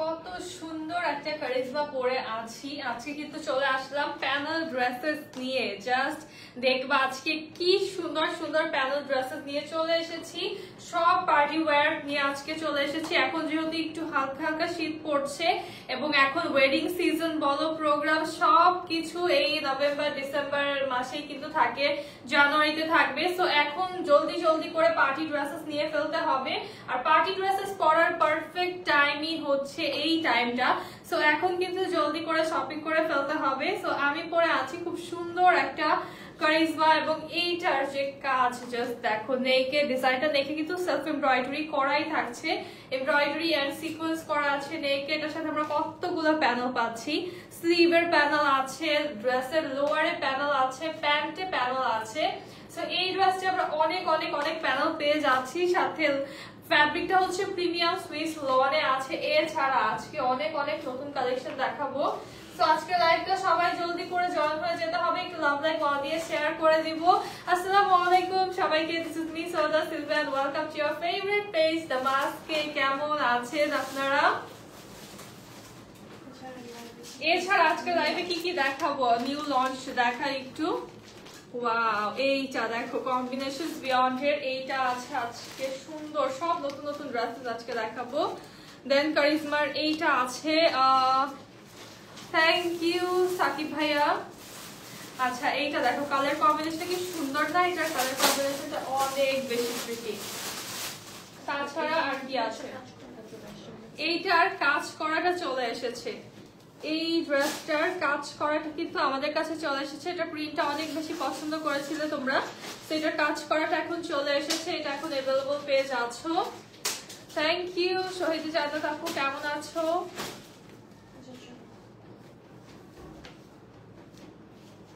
কত সুন্দর একটা কারিজমা পরে আছি। আজকে কিন্তু চলে আসলাম প্যানেল ড্রেসেস নিয়ে। জাস্ট দেখবা আজকে কি সুন্দর সুন্দর প্যানেল ড্রেসেস নিয়ে চলে এসেছি। সব পার্টি ওয়্যার নিয়ে আজকে চলে এসেছি। এখন যেহেতু একটু হালকা হালকা শীত পড়ছে এবং এখন ওয়েডিং সিজন বলো, প্রোগ্রাম সব কিছু এই নভেম্বর ডিসেম্বর মাসেই কিন্তু থাকে, জানুয়ারিতে থাকবে। সো এখন জলদি জলদি করে পার্টি ড্রেসেস নিয়ে ফেলতে হবে। আর পার্টি ড্রেসেস পরার পারফেক্ট টাইমই হচ্ছে এই টাইমটা। সো এখন কিন্তু জলদি করে শপিং করে ফেলতে হবে। সো আমি পরে আছি খুব সুন্দর একটা কারিজমা, এবং এইটার যে কাজ জাস্ট দেখো, নেকের ডিজাইনটা দেখে কিন্তু সেলফ এমব্রয়ডারি করাই থাকছে, এমব্রয়ডারি এন্ড সিকোয়েন্স করা আছে নেকে। এটার সাথে আমরা কতগুলো প্যানেল পাচ্ছি। স্লিভের প্যানেল আছে, ড্রেসের লোয়ারে প্যানেল আছে, প্যান্টে প্যানেল আছে। সো এই ড্রেসটা আমরা অনেক অনেক অনেক প্যানেল পেয়ে যাচ্ছি। সাথে ফ্যাব্রিকটা হচ্ছে প্রিমিয়াম সুইস লনে আছে। এছাড়া আজকে অনেক অনেক নতুন কালেকশন দেখাবো। তো আজকে লাইভটা সবাই জলদি করে জয়েন হয়ে যেতে হবে। একটু লাভ লাইক ওয়াল দিয়ে শেয়ার করে দিব। আসসালামু আলাইকুম সবাইকে, this is me Sauda Silva and welcome to your favourite page the মাস্কে। কেমন আছেন আপনারা? এছাড়া আজকে লাইভে কি কি দেখাবো, নিউ লঞ্চ দেখাই একটু। ওয়াও, এইটা দেখো কম্বিনেশনস বিয়ন্ড এর এইটা আছে আজকে সুন্দর, সব নতুন নতুন ড্রেসেস আজকে দেখাবো। দেন কারিজমার এইটা আছে, থ্যাংক ইউ সাকিব ভাইয়া। আচ্ছা এইটা দেখো, কালার কম্বিনেশনটা কি সুন্দর না? এটার কালার কম্বিনেশনটা অনেক বেশি প্রিটি। তাছাড়া আর কি আছে, এইটার কাজ করাটা চলে এসেছে। এই ড্রেসটার কাজ করাটা কিন্তু আমাদের কাছে চলে এসেছে। এটা প্রিন্টটা অনেক বেশি পছন্দ করেছিলে তোমরা, তো এটার কাজ করাটা এখন চলে এসেছে। এটা এখন অ্যাভেলেবল পেয়ে যাচ্ছ। থ্যাংক ইউ শহীদ জান্নাত আপু, কেমন আছো?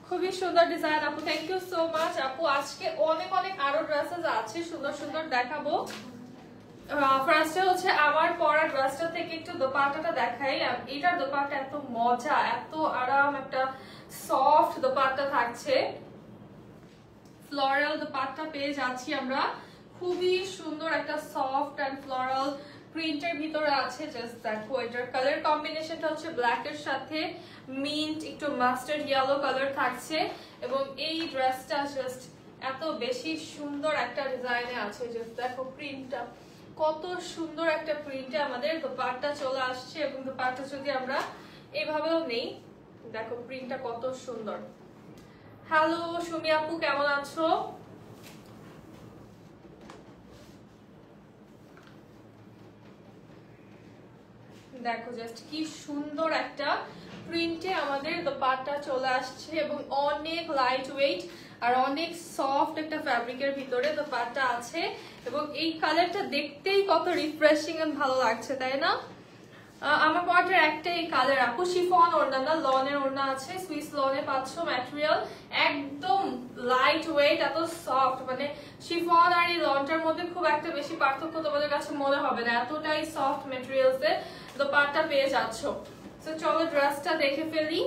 খুবই সুন্দর ডিজাইন আপু, থ্যাংক ইউ সো মাচ আপু। আজকে অনেক অনেক আরো ড্রেসেস আছে সুন্দর সুন্দর দেখাবো। ফার্স্টে হচ্ছে আমার পরা ড্রেসটা থেকে একটু দোপাট্টাটা দেখাই। এটার দোপাট্টা এত মজা, এত আরাম, একটা সফট দোপাট্টা থাকছে। ফ্লোরাল দোপাট্টা পেয়ে যাচ্ছি আমরা, খুবই সুন্দর একটা সফট এন্ড ফ্লোরাল প্রিন্টের ভিতরে আছে। জাস্ট দেখো, এটার কালার কম্বিনেশনটা হচ্ছে ব্ল্যাক এর সাথে মিন্ট, একটু মাস্টার্ড ইয়েলো কালার থাকছে। এবং এই ড্রেসটা জাস্ট এত বেশি সুন্দর একটা ডিজাইনে আছে। জাস্ট দেখো প্রিন্টটা কত সুন্দর একটা প্রিন্টে আমাদের দোপাট্টা চলে আসছে। এবং দোপাট্টা যদি আমরা এভাবেও নেই, দেখো প্রিন্টটা কত সুন্দর। হ্যালো সুমি আপু, কেমন আছো? দেখো জাস্ট কি সুন্দর একটা প্রিন্টে আমাদের দোপাট্টা চলে আসছে, এবং অনেক লাইট ওয়েট আর অনেক সফট একটা ফ্যাব্রিকের ভিতরে দোপাট্টা আছে। এবং এই কালারটা দেখতেই কত রিফ্রেশিং এন্ড ভালো লাগছে, তাই না? আমার পরাটার একটাই কালার আপু, শিফন ওড়না না, লনের ওড়না আছে, সুইস লনে পাচ্ছ ম্যাটেরিয়াল, একদম লাইট ওয়েট, এত সফট। মানে শিফন আর এই লনটার মধ্যে খুব একটা বেশি পার্থক্য তোমাদের কাছে মনে হবে না, এতটাই সফট ম্যাটেরিয়ালস এর দোপাট্টা পেয়ে যাচ্ছ। তো চলো ড্রেসটা দেখে ফেলি।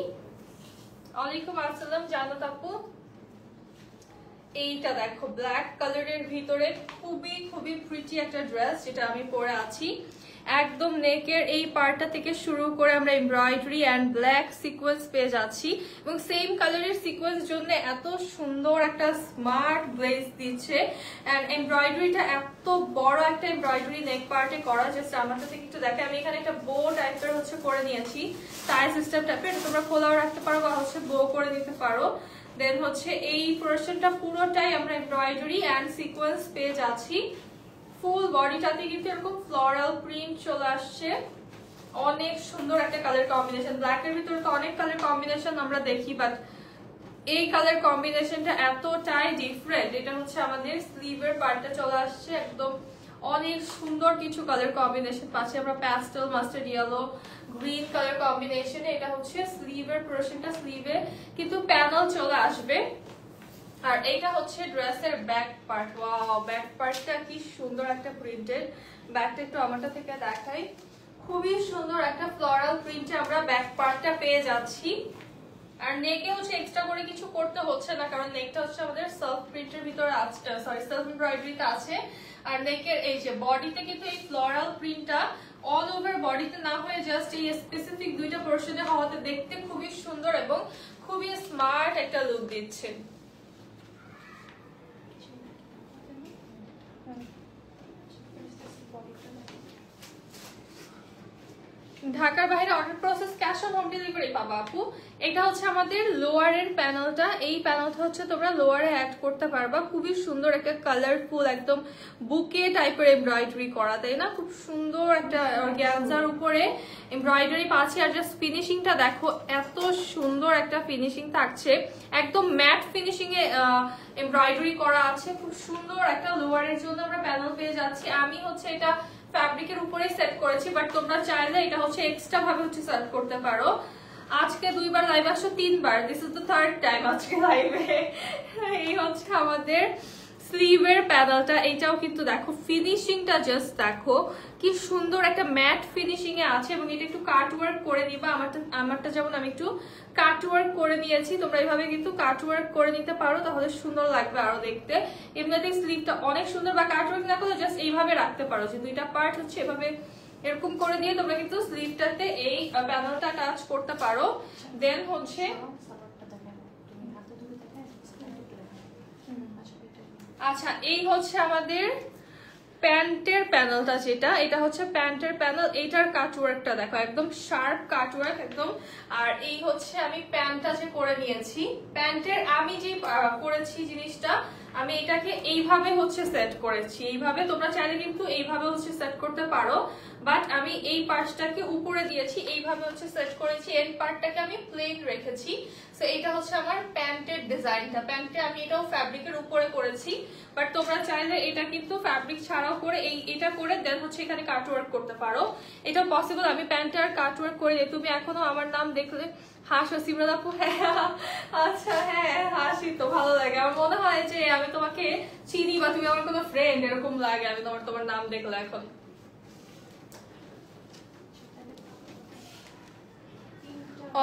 ওয়ালাইকুম আসসালাম জান্নাত আপু। এইটা দেখো ব্ল্যাক কালারের ভিতরে খুবই খুবই প্রিটি একটা ড্রেস, যেটা আমি পরে আছি। একদম নেকের এই পার্টটা থেকে শুরু করে আমরা এমব্রয়ডারি এন্ড ব্ল্যাক সিকোয়েন্স পেয়ে যাচ্ছি, এবং সেম কালারের সিকোয়েন্স জন্য এত সুন্দর একটা স্মার্ট গ্লেজ দিচ্ছে। এন্ড এমব্রয়ডারিটা এত বড় একটা এমব্রয়ডারি নেক পার্টে করা। জাস্ট আমারটা থেকে একটু দেখে, আমি এখানে একটা বো টাইপের হচ্ছে করে নিয়েছি, টাই সিস্টেম টাইপের। এটা তোমরা খোলাও রাখতে পারো বা হচ্ছে বো করে নিতে পারো। দেন হচ্ছে এই পোরশনটা পুরোটাই আমরা এমব্রয়ডারি এন্ড সিকোয়েন্স পেয়ে যাচ্ছি। ফুল বডিটাতে কিন্তু এরকম ফ্লোরাল প্রিন্ট চলে আসছে। অনেক সুন্দর একটা কালার কম্বিনেশন। ব্ল্যাক এর ভিতরে তো অনেক কালার কম্বিনেশন আমরা দেখি, বাট এই কালার কম্বিনেশনটা এতটাই ডিফারেন্ট। এটা হচ্ছে আমাদের স্লিভের পার্টটা চলে আসছে, একদম অনেক সুন্দর কিছু কালার কম্বিনেশন পাচ্ছি আমরা। Pastel, mustard yellow, green colour কম্বিনেশনে এটা হচ্ছে স্লিভের পোরশনটা। স্লিভে কিন্তু প্যানেল চলে আসবে। আর এইটা হচ্ছে ড্রেসের ব্যাক পার্ট। ওয়াও, ব্যাক পার্টটা কি সুন্দর একটা প্রিন্টেড। ব্যাকটা একটু আমারটা থেকে দেখাই, খুবই সুন্দর একটা ফ্লোরাল প্রিন্টে আমরা ব্যাক পার্টটা পেয়ে যাচ্ছি। আর নেকে হচ্ছে এক্সট্রা করে কিছু করতে হচ্ছে না, কারণ নেকটা হচ্ছে আমাদের সেলফ প্রিন্টের ভিতরে আছে, সরি সেলফ এমব্রয়ডারিতে আছে। আর নেকের এই যে বডিতে কিন্তু এই ফ্লোরাল প্রিন্টটা অল ওভার বডিতে না হয়ে জাস্ট এই স্পেসিফিক দুইটা পোরশনে হওয়াতে দেখতে খুবই সুন্দর এবং খুবই স্মার্ট একটা লুক দিচ্ছে। ঢাকার বাইরে order process cash on home delivery পাবা আপু। এটা হচ্ছে আমাদের লোয়ারের প্যানেলটা, এই প্যানেলটা হচ্ছে তোমরা লোয়ারে অ্যাড করতে পারবা। খুবই সুন্দর একটা কালারফুল একদম বুকে টাইপের এমব্রয়ডারি করা, তাই না? খুব সুন্দর একটা অর্গানজার উপরে এমব্রয়ডারি পাচ্ছি। আর জাস্ট ফিনিশিংটা দেখো, এত সুন্দর একটা ফিনিশিং থাকছে, একদম ম্যাট ফিনিশিং এ এমব্রয়ডারি করা আছে। খুব সুন্দর একটা লোয়ারের জন্য আমরা প্যানেল পেয়ে যাচ্ছি। আমি হচ্ছে এটা ফ্যাব্রিকের উপরে সেট করেছি, বাট তোমরা চাইলে এটা হচ্ছে এক্সট্রা ভাবে হচ্ছে সেট করতে পারো। আজকে 2 বার লাইভ আসছো, 3 বার, this is the third time আজকে লাইভে। এই হচ্ছে আমাদের স্লিভের প্যানেলটা, এইটাও কিন্তু দেখো ফিনিশিংটা জাস্ট দেখো কি সুন্দর একটা ম্যাট ফিনিশিং এ আছে। এবং এটা একটু কাট ওয়ার্ক করে নিবা, আমারটা যেমন আমি একটু কাট ওয়ার্ক করে নিয়েছি, তোমরা এইভাবে কিন্তু কাট ওয়ার্ক করে নিতে পারো, তাহলে সুন্দর লাগবে আরো দেখতে। এমনিতেই স্লিভটা অনেক সুন্দর, বা কাট ওয়ার্ক না করলে জাস্ট এইভাবে রাখতে পারো, যে দুইটা পার্ট হচ্ছে এভাবে এরকম করে দিয়ে তোমরা কিন্তু স্লিভটাতে এই প্যানেলটা টাচ করতে পারো। দেন হচ্ছে আচ্ছা, এই হচ্ছে আমাদের প্যান্টের প্যানেলটা, যেটা এটা হচ্ছে প্যান্টের প্যানেল। এইটার কাটওয়ার্কটা দেখো, একদম শার্প কাটওয়ার্ক একদম। আর এই হচ্ছে আমি প্যান্টটা যে করে নিয়েছি, প্যান্টের আমি যে করেছি জিনিসটা, আমি এটাকে এইভাবে হচ্ছে সেট করেছি। এইভাবে তোমরা চাইলে কিন্তু এইভাবে হচ্ছে সেট করতে পারো, বাট আমি এই পার্টটাকে উপরে দিয়েছি, এইভাবে হচ্ছে সেট করেছি। এর পার্টটাকে আমি প্লেন রেখেছি। সো এটা হচ্ছে আমার প্যান্টের ডিজাইনটা। প্যান্টে আমি এটাও ফ্যাব্রিকের উপরে করেছি, বাট তোমরা চাইলে এটা কিন্তু ফ্যাব্রিক ছাড়াও করে এটা করে দেন হচ্ছে এখানে কাটওয়ার্ক করতে পারো, এটা পসিবল। আমি প্যান্টে আর কাটওয়ার্ক করে দিই। তুমি এখনো আমার নাম দেখলে হাসো সিমরান আপু? হ্যাঁ, আচ্ছা, হ্যাঁ হাসি তো ভালো লাগে। আমার মনে হয় যে আমি তোমাকে চিনি বা তুমি আমার কোনো ফ্রেন্ড, এরকম লাগে আমি তোমার নাম দেখলে এখন।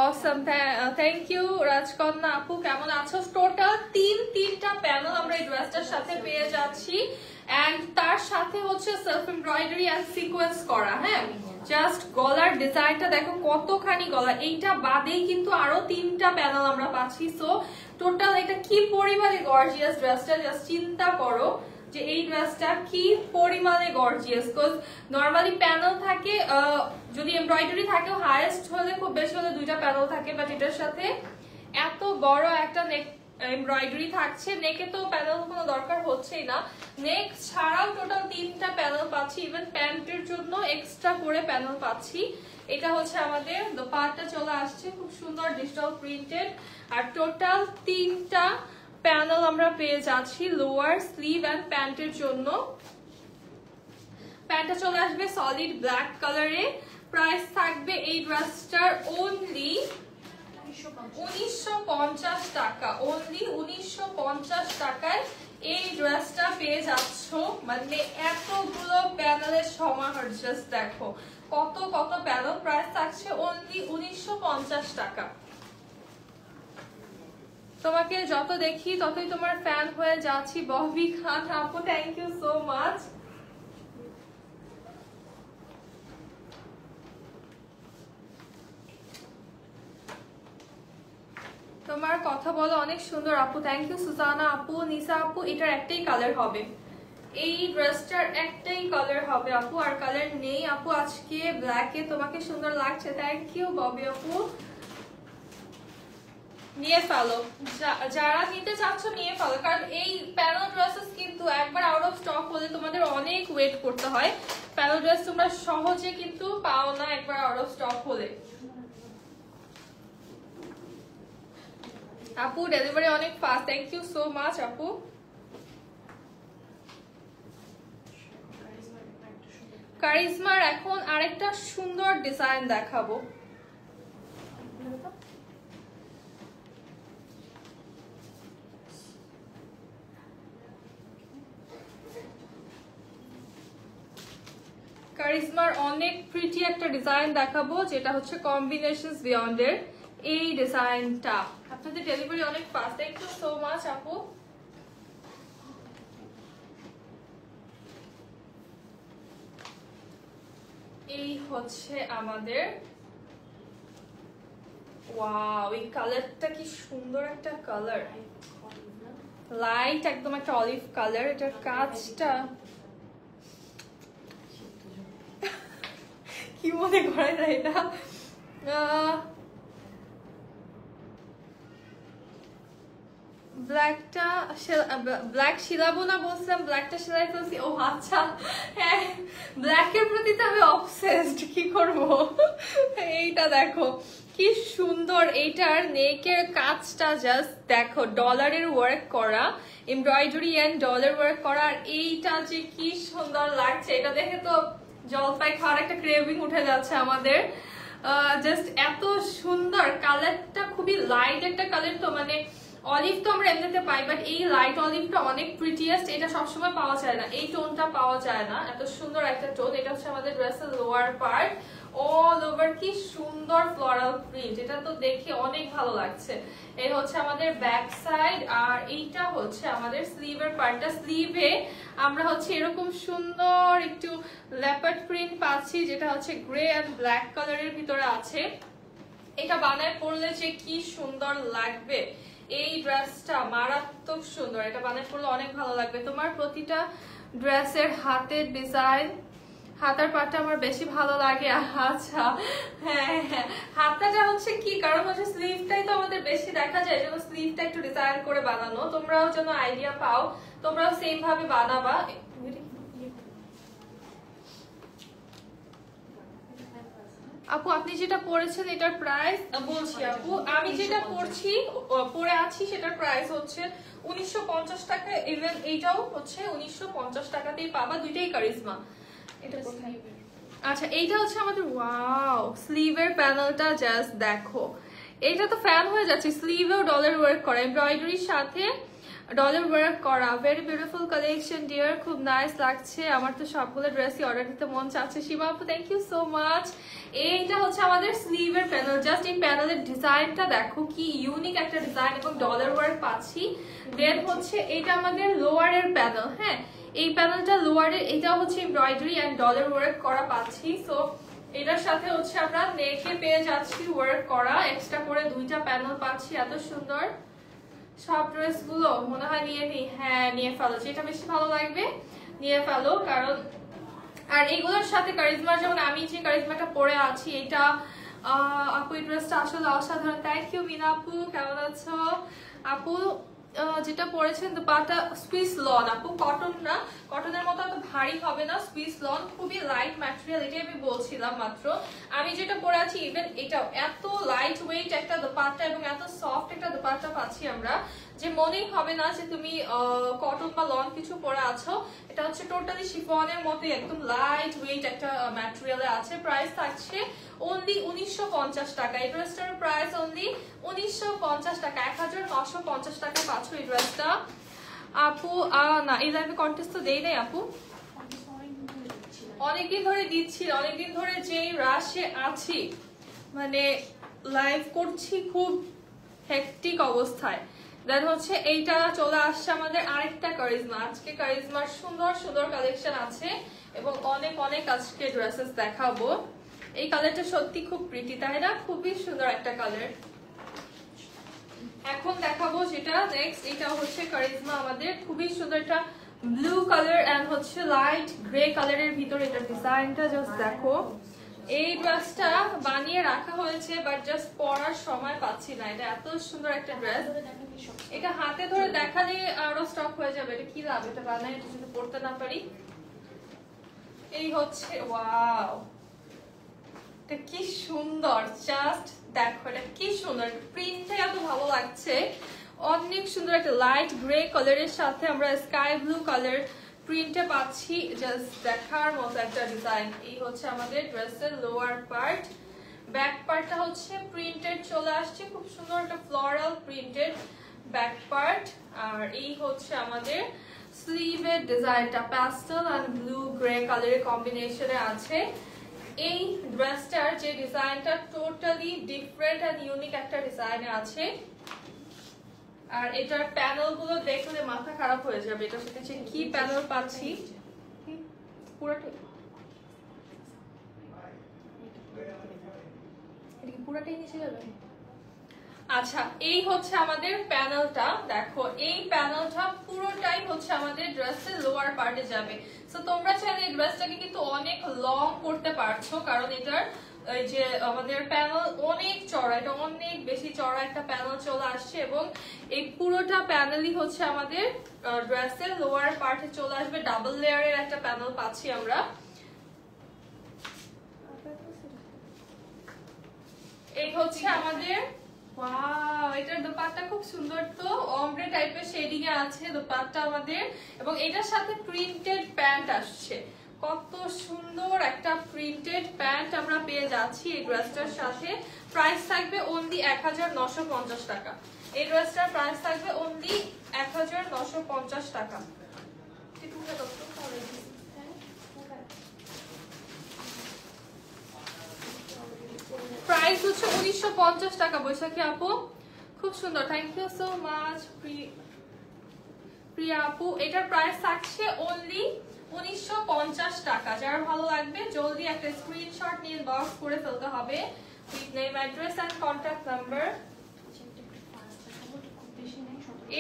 অসম, থ্যাংক ইউ রাজকন্যা আপু, কেমন আছো? টোটাল তিনটা প্যানেল আমরা এই ড্রেসটার সাথে পেয়ে যাচ্ছি, এন্ড তার সাথে হচ্ছে সেলফ এমব্রয়ডারি এন্ড সিকোয়েন্স করা। হ্যাঁ, জাস্ট গলার ডিজাইনটা দেখো কতখানি গলা, এইটা বাদেই কিন্তু আরো 3টা প্যানেল আমরা পাচ্ছি। সো টোটাল এটা কি পরিমাণে গর্জিয়াস ড্রেসটা, জাস্ট চিন্তা করো যে এই ড্রেসটা কি পরিমাণে গর্জিয়াস। বিকজ নরমালি প্যানেল থাকে, যদি এমব্রয়ডারি থাকে হাইয়েস্ট হলে খুব বেশি হলে 2টা প্যানেল থাকে, বাট এটার সাথে এত বড় একটা নেক এমব্রয়ডারি থাকছে। নেকে তো প্যানেল কোনো দরকার হচ্ছেই না, নেক ছাড়াও টোটাল 3টা প্যানেল পাচ্ছি। ইভেন প্যান্টের জন্য এক্সট্রা করে প্যানেল পাচ্ছি। এটা হচ্ছে আমাদের দোপাট্টা চলে আসছে, খুব সুন্দর ডিজিটাল প্রিন্টেড। আর টোটাল 3টা প্যানেল আমরা পেয়ে যাচ্ছি লোয়ার, স্লিভ এন্ড প্যান্টের জন্য। প্যান্টটা চলে আসবে সলিড ব্ল্যাক কালারে। প্রাইস থাকবে এই ড্রেসটার অনলি 1950 টাকা, অনলি 1950 টাকায় এই ড্রেসটা পেয়ে যাচ্ছ। মানে এতগুলো প্যানেলের সমাহার, জাস্ট দেখো কত কত প্যানেল। প্রাইস থাকছে অনলি 1950 টাকা। তোমাকে যত দেখি ততই তোমার ফ্যান হয়ে যাচ্ছি। ববি খান আপু, থ্যাংক ইউ সো মাচ। তোমার কথা বলো অনেক সুন্দর আপু, থ্যাংক ইউ। সুজানা আপু, নিসা আপু, এটার একটাই কালার হবে, এই ড্রেসটার একটাই কালার হবে আপু, আর কালার নেই আপু। আজকে ব্ল্যাকে তোমাকে সুন্দর লাগছে, থ্যাংক ইউ ববি আপু। নিয়ে ফেলো, যারা নিতে চাচ্ছ নিয়ে ফেলো, কারণ এই প্যানেল ড্রেসেস কিন্তু একবার আউট অফ স্টক হলে তোমাদের অনেক ওয়েট করতে হয়। প্যানেল ড্রেস তোমরা সহজে কিন্তু পাও না একবার আউট অফ স্টক হলে। আপু ডেলিভারি অনেক fast, thank you so much আপু। কারিজমার এখন আরেকটা সুন্দর ডিজাইন দেখাবো। কারিজমার অনেক প্রিটি একটা ডিজাইন দেখাবো, যেটা হচ্ছে কম্বিনেশনস বিয়ন্ডের। এই ডিজাইনটা। আপনাদের ডেলিভারি অনেক fast, thank you so much আপু। এই হচ্ছে আমাদের, ওয়াও এই কালারটা কি সুন্দর একটা কালার, লাইট একদম একটা অলিভ কালার। এটার কাজটা কি মনে করেন এটা, ব্ল্যাকটা ব্ল্যাক শিলাবো না বলছিলাম, ব্ল্যাকটা সেলাই ফেলছি। ও আচ্ছা, হ্যাঁ ব্ল্যাকের প্রতি তো আমি অবসেসড, কি করব। এইটা দেখো কি সুন্দর, এইটার নেকের কাজটা জাস্ট দেখো, ডলারের ওয়ার্ক করা, এমব্রয়ডারি এন্ড ডলার ওয়ার্ক করা। আর এইটা যে কি সুন্দর লাগছে, এটা দেখে তো জলপাই খাওয়ার একটা ক্রেভিং উঠে যাচ্ছে আমাদের। জাস্ট এত সুন্দর কালারটা, খুবই লাইট একটা কালার। তো মানে অলিভ তো আমরা এমনিতে পাই, বাট এই লাইট অলিভটা অনেক প্রিটিয়েস্ট, এটা সবসময় পাওয়া যায় না, এই টোনটা পাওয়া যায় না। এত সুন্দর একটা টোন। এটা হচ্ছে আমাদের ড্রেসের লোয়ার পার্ট, অল ওভার কি সুন্দর ফ্লোরাল প্রিন্ট, এটা তো দেখে অনেক ভালো লাগছে। এই হচ্ছে আমাদের ব্যাক সাইড, আর এইটা হচ্ছে আমাদের স্লিভের পার্টটা। স্লিভে আমরা হচ্ছে এরকম সুন্দর একটু লেপার্ড প্রিন্ট পাচ্ছি, যেটা হচ্ছে গ্রে এন্ড ব্ল্যাক কালারের ভিতরে আছে। এটা বানায় পরলে যে কি সুন্দর লাগবে, এই ড্রেসটা মারাত্মক সুন্দর, এটা বানায় পরলে অনেক ভালো লাগবে। তোমার প্রতিটা ড্রেসের হাতের ডিজাইন, হাতার পাটটা আমার বেশি ভালো লাগে। আচ্ছা হ্যাঁ হ্যাঁ, হাতাটা হচ্ছে কি, কারণ হচ্ছে স্লিভটাই তো আমাদের বেশি দেখা যায়, যেন স্লিভটা একটু ডিজাইন করে বানানো। তোমরাও যেন আইডিয়া পাও, তোমরাও সেম ভাবে বানাবা। আপু আপনি যেটা পড়েছেন এটার প্রাইস বলছি আপু, আমি যেটা পরে আছি সেটার প্রাইস হচ্ছে 1950 টাকা। ইভেন এইটাও হচ্ছে 1950 টাকাতেই পাবা, দুইটাই কারিজমা। এটা কোথায়? আচ্ছা এইটা হচ্ছে আমাদের, ওয়াও স্লিভের প্যানেলটা জাস্ট দেখো, এইটা তো ফ্যান হয়ে যাচ্ছে। স্লিভেও ডলার ওয়ার্ক করা, এমব্রয়ডারির সাথে ডলার ওয়ার্ক করা, ভেরি বিউটিফুল কালেকশন ডিয়ার, খুব নাইস লাগছে। আমার তো সবগুলো ড্রেসই অর্ডার দিতে মন চাচ্ছে। শিবা আপু থ্যাংক ইউ সো মাচ। এইটা হচ্ছে আমাদের স্লিভের প্যানেল, জাস্ট এই প্যানেলের ডিজাইনটা দেখো কি ইউনিক একটা ডিজাইন, এবং ডলার ওয়ার্ক পাচ্ছি। দেন হচ্ছে এটা আমাদের লোয়ারের প্যানেল, হ্যাঁ এই প্যানেলটা লোয়ারের, এটা হচ্ছে এমব্রয়ডারি এন্ড ডলার ওয়ার্ক করা পাচ্ছি। সো এটার সাথে হচ্ছে আমরা নেকে পেয়ে যাচ্ছি ওয়ার্ক করা, এক্সট্রা করে দুইটা প্যানেল পাচ্ছি। এত সুন্দর সব ড্রেস গুলো মনে হয় নিয়ে নিই, হ্যাঁ নিয়ে ফেলো, যেটা বেশি ভালো লাগবে নিয়ে ফেলো। কারণ আর এগুলোর সাথে কারিজমা, যেমন আমি যে কারিজমাটা পরে আছি এটা, আপু এই ড্রেসটা আসলে অসাধারণ। থ্যাংক ইউ মিনা আপু, কেমন আছো আপু? যেটা পরেছেন দুপাটা সুইস লন আপু, কটন না, কটনের মতো এত ভারী হবে না, সুইস লন খুবই লাইট ম্যাটেরিয়াল, এটাই আমি বলছিলাম মাত্র। আমি যেটা পরে আছি ইভেন এটাও এত লাইট ওয়েট একটা দুপাট্টা, এবং এত সফট একটা দুপাট্টা পাচ্ছি আমরা, যে মনেই হবে না যে তুমি কটন বা লন কিছু পরে আছো। এটা হচ্ছে টোটালি শিফনের মতো একদম লাইট ওয়েট একটা ম্যাটেরিয়ালে আছে। প্রাইস থাকছে অনলি 1950 টাকা। এই ড্রেসটার প্রাইস অনলি 1950 টাকা, 1950 টাকা পাচ্ছ এই ড্রেসটা আপু। না এই লাইভে কন্টেস্ট তো দেই নাই আপু, অনেকদিন ধরে দিচ্ছি, অনেকদিন ধরে যেই রাশে আছি, মানে লাইভ করছি খুব হেক্টিক অবস্থায়। দেন হচ্ছে এইটা চলে আসছে আমাদের আরেকটা কারিজমা। আজকে কারিজমার সুন্দর সুন্দর কালেকশন আছে, এবং অনেক অনেক আজকে ড্রেসেস দেখাবো। এই কালারটা সত্যি খুব প্রিটি, তাই না? খুবই সুন্দর একটা কালার। এখন দেখাবো যেটা নেক্সট, এটা হচ্ছে কারিজমা আমাদের, খুবই সুন্দর একটা ব্লু কালার এন্ড হচ্ছে লাইট গ্রে কালারের ভিতরে। এটা ডিজাইনটা জাস্ট দেখো, এই ড্রেসটা বানিয়ে রাখা হয়েছে বাট জাস্ট পরার সময় পাচ্ছি না। এটা এত সুন্দর একটা ড্রেস, এটা হাতে ধরে দেখালে আরো স্টক হয়ে যাবে। এটা কি লাভ এটা বানায় যদি পড়তে না পারি। এই হচ্ছে, ওয়াও এটা কি সুন্দর, জাস্ট দেখো এটা কি সুন্দর, প্রিন্টটা এত ভালো লাগছে, অনেক সুন্দর একটা লাইট গ্রে কালারের সাথে আমরা স্কাই ব্লু কালার প্রিন্টে পাচ্ছি, জাস্ট দেখার মতো একটা ডিজাইন। এই হচ্ছে আমাদের ড্রেসের লোয়ার পার্ট, ব্যাক পার্টটা হচ্ছে প্রিন্টেড চলে আসছে, খুব সুন্দর একটা ফ্লোরাল প্রিন্টেড ব্যাক পার্ট। আর এই হচ্ছে আমাদের স্লিভের ডিজাইনটা, প্যাস্টেল এন্ড ব্লু গ্রে কালারের কম্বিনেশনে আছে। এই ড্রেসটার যে ডিজাইনটা টোটালি ডিফারেন্ট এন্ড ইউনিক একটা ডিজাইনে আছে, আর এটার প্যানেল গুলো দেখলে মাথা খারাপ হয়ে যাবে। এটার সাথে যে কি প্যানেল পাচ্ছি পুরাটাই নিচে যাবে। আচ্ছা, এই হচ্ছে আমাদের প্যানেলটা। দেখো এই প্যানেলটা পুরোটাই হচ্ছে আমাদের ড্রেসের লোয়ার পার্টে যাবে। সো তোমরা চাইলে এই ড্রেসটাকে কিন্তু অনেক লং করতে পারছো, কারণ এটার এই যে আমাদের প্যানেল অনেক চড়া, এটা অনেক বেশি চড়া একটা প্যানেল চলে আসছে, এবং এই পুরোটা প্যানেলই হচ্ছে আমাদের ড্রেসের লোয়ার পার্টে চলে আসবে। ডাবল লেয়ারের একটা প্যানেল পাচ্ছি আমরা। এই হচ্ছে আমাদের, ওয়াও, এটার দোপাট্টা খুব সুন্দর, তো অমব্রে টাইপের শেডিং এ আছে দোপাট্টা আমাদের, এবং এটার সাথে প্রিন্টেড প্যান্ট আসছে। কত সুন্দর একটা প্রিন্টেড প্যান্ট আমরা পেয়ে যাচ্ছি এই ড্রেসটার সাথে। প্রাইস থাকবে অনলি 1950 টাকা। এই ড্রেসটার প্রাইস থাকবে অনলি 1950 টাকা। প্রাইস হচ্ছে 1950 টাকা বৈশাখী আপু, খুব সুন্দর, থ্যাংক ইউ সো মাচ প্রিয়া আপু। এটার প্রাইস থাকছে অনলি 1950 টাকা। যার ভালো লাগবে জলদি একটা স্ক্রিনশট নিয়ে বক্স করে ফেলতে হবে with name, address and contact number.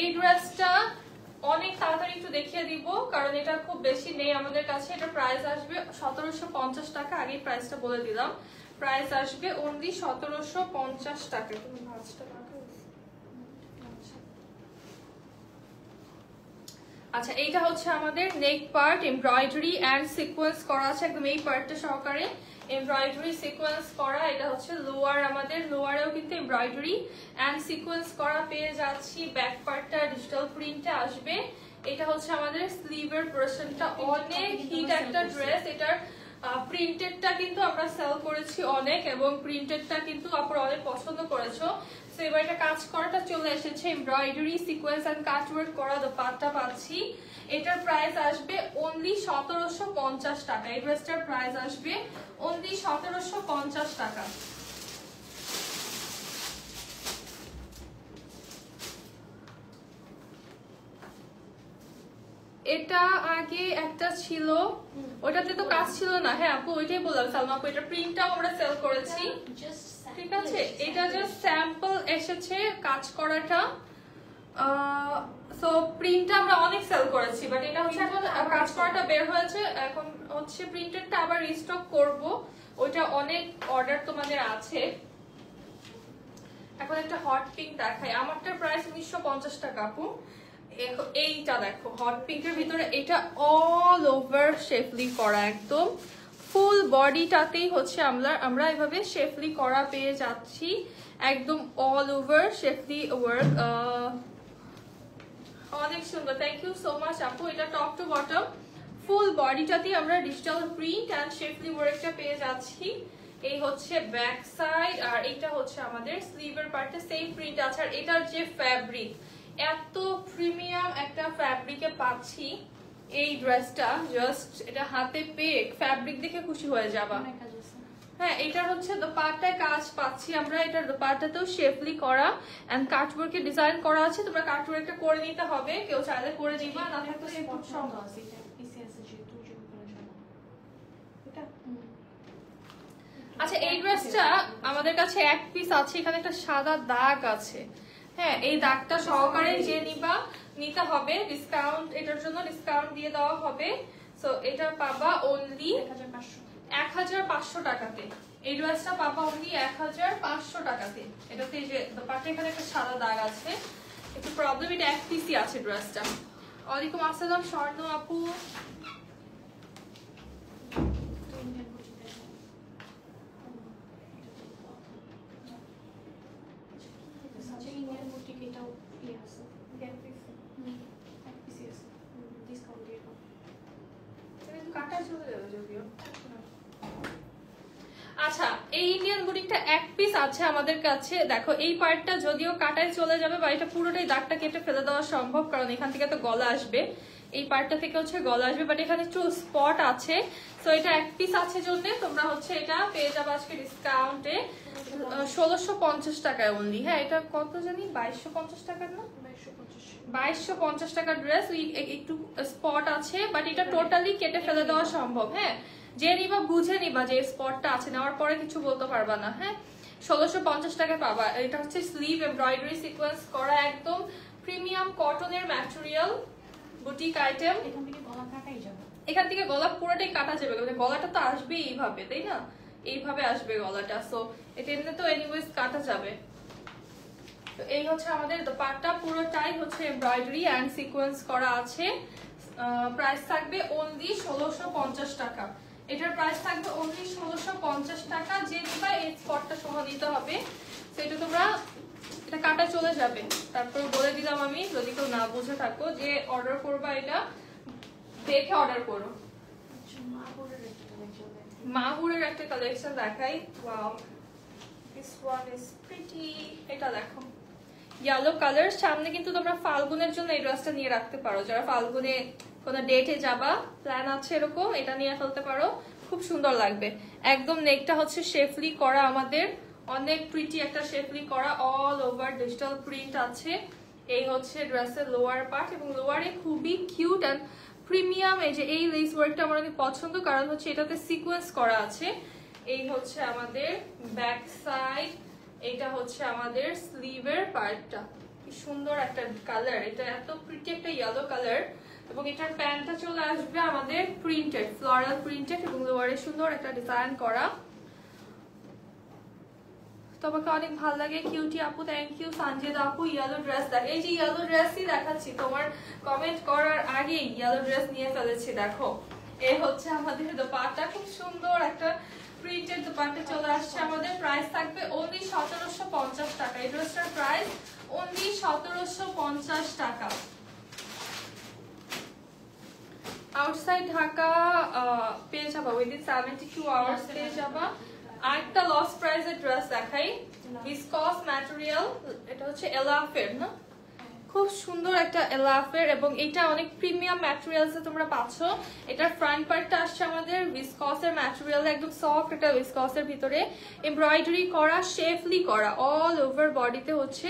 এই ড্রেসটা অনেক তাড়াতাড়ি একটু দেখিয়ে দিব, কারণ এটা খুব বেশি নেই আমাদের কাছে। এটা প্রাইস আসবে 1750 টাকা, আগেই প্রাইসটা বলে দিলাম। প্রাইস আসবে অনলি 1750 টাকা। আচ্ছা, এইটা হচ্ছে আমাদের নেক পার্ট, এমব্রয়ডারি এন্ড সিকোয়েন্স করা আছে একদম এই পার্টটা সহকারে, এমব্রয়ডারি সিকোয়েন্স করা। এটা হচ্ছে লোয়ার, আমাদের লোয়ারেও কিন্তু এমব্রয়ডারি এন্ড সিকোয়েন্স করা পেয়ে যাচ্ছি। ব্যাক পার্টটা ডিজিটাল প্রিন্টে আসবে। এটা হচ্ছে আমাদের স্লিভের পোরশনটা, অনেক হিট একটা ড্রেস। এটার প্রিন্টেডটা কিন্তু আমরা সেল করেছি অনেক, এবং প্রিন্টেডটা কিন্তু আপনারা অনেক পছন্দ করেছো। সো এবার এটা কাজ করাটা চলে এসেছে, এমব্রয়ডারি সিকোয়েন্স এন্ড কাটওয়ার্ক করা দোপাট্টা পাচ্ছি। এটার প্রাইস আসবে অনলি 1750 টাকা। এই ড্রেসটার প্রাইস আসবে অনলি 1750 টাকা। এটা আগে একটা ছিল, ওটাতে তো কাজ ছিল না। হ্যাঁ আপু, ওইটাই বললাম সালমা আপু, এটা প্রিন্টটাও আমরা সেল করেছি, ঠিক আছে। এটা জাস্ট স্যাম্পল এসেছে কাজ করাটা, সো প্রিন্টটা আমরা অনেক সেল করেছি, বাট এটা হচ্ছে এখন কাজ করাটা বের হয়েছে। এখন হচ্ছে প্রিন্টেডটা আবার রিস্টক করব, ওইটা অনেক অর্ডার তোমাদের আছে। এখন একটা হট পিঙ্ক দেখাই, আমারটার প্রাইস 1950 টাকা আপু। এইটা দেখো হট পিঙ্কের ভিতরে, এটা অল ওভার শেফলি করা, একদম ফুল বডিটাতেই হচ্ছে আমরা এভাবে শেফলি করা পেয়ে যাচ্ছি, একদম অল ওভার শেফলি ওয়ার্ক, অনেক সুন্দর। থ্যাংক ইউ সো মাচ আপু। এটা টপ টু বটম ফুল বডিটাতেই আমরা ডিজিটাল প্রিন্ট এন্ড শেফলি ওয়ার্কটা পেয়ে যাচ্ছি। এই হচ্ছে ব্যাক সাইড, আর এটা হচ্ছে আমাদের স্লিভের পার্টে সেম প্রিন্ট আছে। আর এটার যে ফ্যাব্রিক, এত প্রিমিয়াম একটা ফ্যাব্রিকে পাচ্ছি এই ড্রেসটা, জাস্ট এটা হাতে পেয়ে ফ্যাব্রিক দেখে খুশি হয়ে যাবা। হ্যাঁ, এটার হচ্ছে দোপাট্টায় কাজ পাচ্ছি আমরা, এটার দোপাট্টাতেও শেফলি করা এন্ড কাটওয়ার্কে ডিজাইন করা আছে। তোমরা কাটওয়ার্কটা করে নিতে হবে, কেউ চাইলে করে দিবা, না থাকলে খুব সম্ভব। আচ্ছা, এই ড্রেসটা আমাদের কাছে এক পিস আছে, এখানে একটা সাদা দাগ আছে। হ্যাঁ, এই দাগটা সহকারে যে নিতে হবে, ডিসকাউন্ট, এটার জন্য ডিসকাউন্ট দিয়ে দেওয়া হবে। সো এটা পাবা অনলি 1500 টাকাতে। এই ড্রেসটা পাবা অনলি 1500 টাকাতে। এটাতে যে দোপাট্টা এখানে একটা সাদা দাগ আছে, একটু প্রবলেম, এটা এক পিসই আছে ড্রেসটা। ওয়ালাইকুম আসসালাম স্বর্ণ আপু। আচ্ছা, এই ইন্ডিয়ান বুটিকটা এক পিস আছে আমাদের কাছে। দেখো এই পার্টটা যদিও কাটায় চলে যাবে, বা এটা পুরোটাই দাগটা কেটে ফেলে দেওয়া সম্ভব, কারণ এখান থেকে তো গলা আসবে। এই পার্টটা থেকে হচ্ছে গলা আসবে, বাট এখানে একটু স্পট আছে, তো এটা এক পিস আছে জন্য তোমরা হচ্ছে এটা পেয়ে যাবে আজকে ডিসকাউন্টে 1650 টাকায় অনলি। হ্যাঁ, এটা কত জানি 2250 টাকার না, 2250 টাকার ড্রেস। একটু স্পট আছে, বাট এটা টোটালি কেটে ফেলে দেওয়া সম্ভব। হ্যাঁ, যে নিবা বুঝে নিবা যে স্পটটা আছে, নেওয়ার পরে কিছু বলতে পারবা না। হ্যাঁ, 1650 টাকায় পাবা। এটা হচ্ছে স্লিভ এমব্রয়ডারি সিকোয়েন্স করা, একদম প্রিমিয়াম কটনের ম্যাটেরিয়াল বুটিক আইটেম। এখান থেকে গলা কাটাই যাবে, এখান থেকে গলা পুরোটাই কাটা যাবে, মানে গলাটা তো আসবে এইভাবে, তাই না? এইভাবে আসবে গলাটা, সো এটা এমনি তো এনিওয়েজ কাটা যাবে। তো এই হচ্ছে আমাদের দোপাট্টা, পুরোটাই হচ্ছে এমব্রয়ডারি এন্ড সিকোয়েন্স করা আছে। প্রাইস থাকবে অনলি 1650 টাকা। এটার প্রাইস থাকবে অনলি 1650 টাকা। যে নিবা এই স্পটটা সহ নিতে হবে, সেটা তোমরা এটা কাটা চলে যাবে। তারপর বলে দিলাম আমি, যদি কেউ না বুঝে থাকো যে অর্ডার করবা, এটা দেখে অর্ডার করো। মাহুরের একটা কালেকশন দেখাই। Wow, this one is pretty. এটা দেখো, ইয়েলো কালার। সামনে কিন্তু তোমরা ফাল্গুনের জন্য এই ড্রেসটা নিয়ে রাখতে পারো, যারা ফাল্গুনে কোনো ডেটে যাবা প্ল্যান আছে এরকম, এটা নিয়ে ফেলতে পারো, খুব সুন্দর লাগবে। একদম নেকটা হচ্ছে শেফলি করা আমাদের, অনেক প্রিটি একটা শেফলি করা, অল ওভার ডিজিটাল প্রিন্ট আছে। এই হচ্ছে ড্রেসের লোয়ার পার্ট, এবং লোয়ারে খুবই কিউট এন্ড প্রিমিয়াম। এই যে এই লেস ওয়ার্কটা আমার অনেক পছন্দ, কারণ হচ্ছে এটাতে সিকোয়েন্স করা আছে। এই হচ্ছে আমাদের ব্যাক সাইড, এটা হচ্ছে আমাদের স্লিভের পার্টটা। কি সুন্দর একটা কালার, এটা এত প্রিটি একটা ইয়েলো কালার। এবং এটার প্যান্টটা চলে আসবে আমাদের প্রিন্টেড, ফ্লোরাল প্রিন্টেড, এবং লোয়ারে সুন্দর একটা ডিজাইন করা। তোমাকে অনেক ভালো লাগে কিউটি আপু, থ্যাংক ইউ। সঞ্জিত আপু ইয়েলো ড্রেস দেখ, এই যে ইয়েলো ড্রেসই দেখাচ্ছি, তোমার কমেন্ট করার আগেই ইয়েলো ড্রেস নিয়ে ফেলেছি। দেখো, এই হচ্ছে আমাদের দোপাট্টা, খুব সুন্দর একটা প্রিন্টেড দোপাট্টা চলে আসছে আমাদের। প্রাইস থাকবে অনলি 1750 টাকা। এই ড্রেসটার প্রাইস অনলি 1750 টাকা। আউটসাইড ঢাকা পেয়ে যাবা উইদিন 72 আওয়ার্স পেয়ে যাবা। আরেকটা লস প্রাইসের ড্রেস দেখাই, ভিসকস ম্যাটেরিয়াল, এটা হচ্ছে এলাফের না, খুব সুন্দর একটা এলাফের, এবং এটা অনেক প্রিমিয়াম ম্যাটেরিয়ালসে তোমরা পাচ্ছ। এটার ফ্রন্ট পার্টটা আসছে আমাদের ভিসকসের ম্যাটেরিয়াল, একদম সফট একটা ভিসকসের ভিতরে এমব্রয়ডারি করা, শেফলি করা, অল ওভার বডিতে হচ্ছে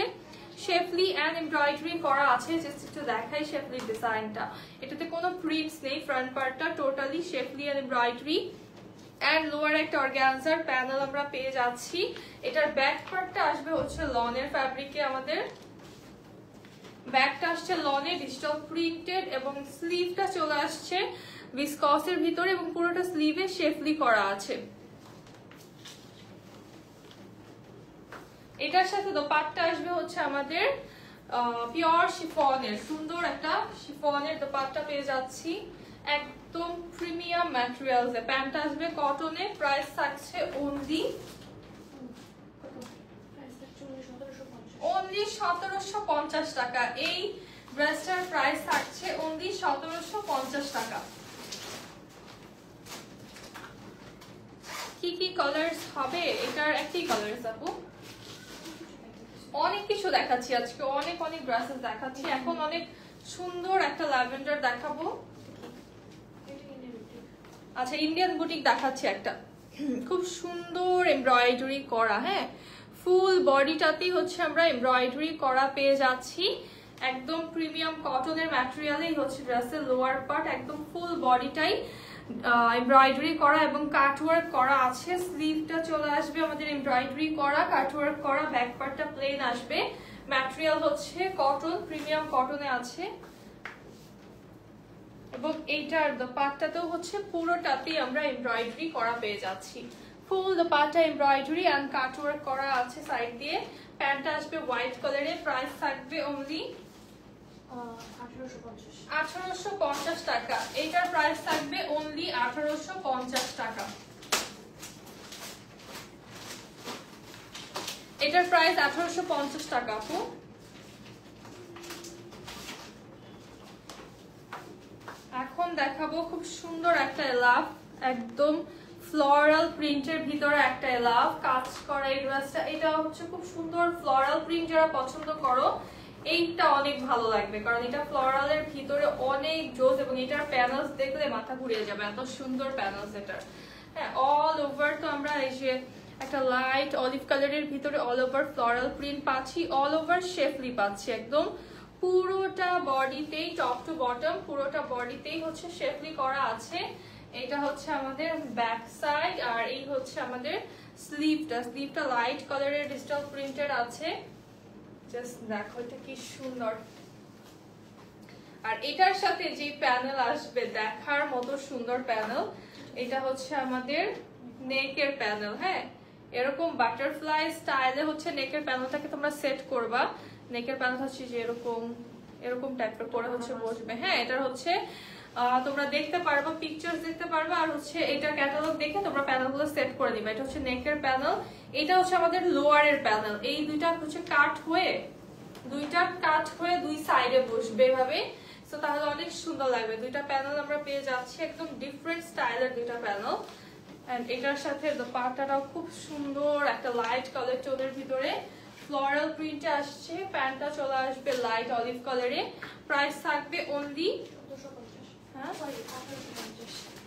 শেফলি এন্ড এমব্রয়ডারি করা আছে। জাস্ট একটু দেখাই শেফলি ডিজাইনটা, এটাতে কোনো প্রিন্টস নেই, ফ্রন্ট পার্টটা totally schiffli and embroidery. And lower একটা অর্গানজার প্যানেল আমরা পেয়ে যাচ্ছি। এটার ব্যাক পার্টটা আসবে হচ্ছে লনের ফ্যাব্রিকে, আমাদের ব্যাকটা আসছে লনে ডিজিটাল প্রিন্টেড, এবং স্লিভটা চলে আসছে ভিসকসের ভিতরে, এবং পুরোটা স্লিভে শেফলি করা আছে। এটার সাথে দোপাট্টা আসবে হচ্ছে আমাদের পিওর শিফনের, সুন্দর একটা শিফনের দোপাট্টা পেয়ে যাচ্ছি, একদম প্রিমিয়াম ম্যাটেরিয়ালসে। প্যান্টটা আসবে কটনে, প্রাইস থাকছে অনলি 1750 টাকা। এই ড্রেসটার প্রাইস থাকছে অনলি 1750 টাকা। কি কি কালার্স হবে? এটার একই কালার্স আপু, অনেক কিছু দেখাচ্ছি আজকে, অনেক অনেক ড্রেসেস দেখাচ্ছি। এখন অনেক সুন্দর একটা ল্যাভেন্ডার দেখাবো। আচ্ছা, ইন্ডিয়ান বুটিক দেখাচ্ছি একটা, খুব সুন্দর এমব্রয়ডারি করা। হ্যাঁ, ফুল বডিটাতেই হচ্ছে আমরা এমব্রয়ডারি করা পেয়ে যাচ্ছি, একদম প্রিমিয়াম কটনের ম্যাটেরিয়ালেই হচ্ছে ড্রেসের লোয়ার পার্ট, একদম ফুল বডিটাই এমব্রয়ডারি করা এবং কাটওয়ার্ক করা আছে। স্লিভটা চলে আসবে আমাদের এমব্রয়ডারি করা, কাটওয়ার্ক করা, ব্যাক পার্টটা প্লেন আসবে। ম্যাটেরিয়াল হচ্ছে কটন, প্রিমিয়াম কটনে আছে, এবং এইটার দোপাট্টাতেও হচ্ছে পুরোটাতেই আমরা এমব্রয়ডারি করা পেয়ে যাচ্ছি। ফুল দোপাট্টা এমব্রয়ডারি এন্ড কাটওয়ার্ক করা আছে সাইড দিয়ে। প্যান্টটা আসবে হোয়াইট কালারে, প্রাইস থাকবে অনলি 1850 টাকা। এইটার প্রাইস থাকবে অনলি 1850 টাকা। এটার প্রাইস 1850 টাকা আপু। এখন দেখাবো খুব সুন্দর একটা এলাফ, একদম ফ্লোরাল প্রিন্টের ভিতরে একটা এলাফ কাজ করা এই ড্রেসটা। এটা হচ্ছে খুব সুন্দর ফ্লোরাল প্রিন্ট, যারা পছন্দ করো এইটা অনেক ভালো লাগবে কারণ এটা ফ্লোরালের ভিতরে অনেক জোস এবং এটার প্যানেলস দেখলে মাথা ঘুরিয়ে যাবে, এত সুন্দর প্যানেলস এটার। হ্যাঁ, অল ওভার তো আমরা এই যে একটা লাইট অলিভ কালারের ভিতরে অল ওভার ফ্লোরাল প্রিন্ট পাচ্ছি, অল ওভার শেফলি পাচ্ছি, একদম পুরোটা বডিতেই টপ টু বটম পুরোটা বডিতেই হচ্ছে শেফলি করা আছে। এটা হচ্ছে আমাদের ব্যাক সাইড আর এই হচ্ছে আমাদের স্লিভটা লাইট কালারের ডিজিটাল প্রিন্টের আছে। জাস্ট দেখো এটা কি সুন্দর। আর এটার সাথে যে প্যানেল আসবে দেখার মতো সুন্দর প্যানেল, এটা হচ্ছে আমাদের নেকের প্যানেল। হ্যাঁ, এরকম বাটারফ্লাই স্টাইলে হচ্ছে নেকের প্যানেলটাকে তোমরা সেট করবা। নেকের প্যানেল হচ্ছে যে এরকম টাইপের করে হচ্ছে বসবে। হ্যাঁ, এটার হচ্ছে তোমরা দেখতে পারবা, পিকচার্স দেখতে পারবা, আর হচ্ছে এটা ক্যাটালগ দেখে তোমরা প্যানেলগুলো সেট করে নিবা। এটা হচ্ছে নেকের প্যানেল, এটা হচ্ছে আমাদের লোয়ারের প্যানেল। এই দুইটা হচ্ছে কাট হয়ে দুই সাইডে বসবে এভাবে, সো তাহলে অনেক সুন্দর লাগবে। দুইটা প্যানেল আমরা পেয়ে যাচ্ছি, একদম ডিফারেন্ট স্টাইলের দুইটা প্যানেল। এন্ড এটার সাথে দোপাট্টাটাও খুব সুন্দর একটা লাইট কালার টোনের ভিতরে ফ্লোরাল প্রিন্টে আসছে। প্যান্টটা চলে আসবে লাইট অলিভ কালারে। প্রাইস থাকবে অনলি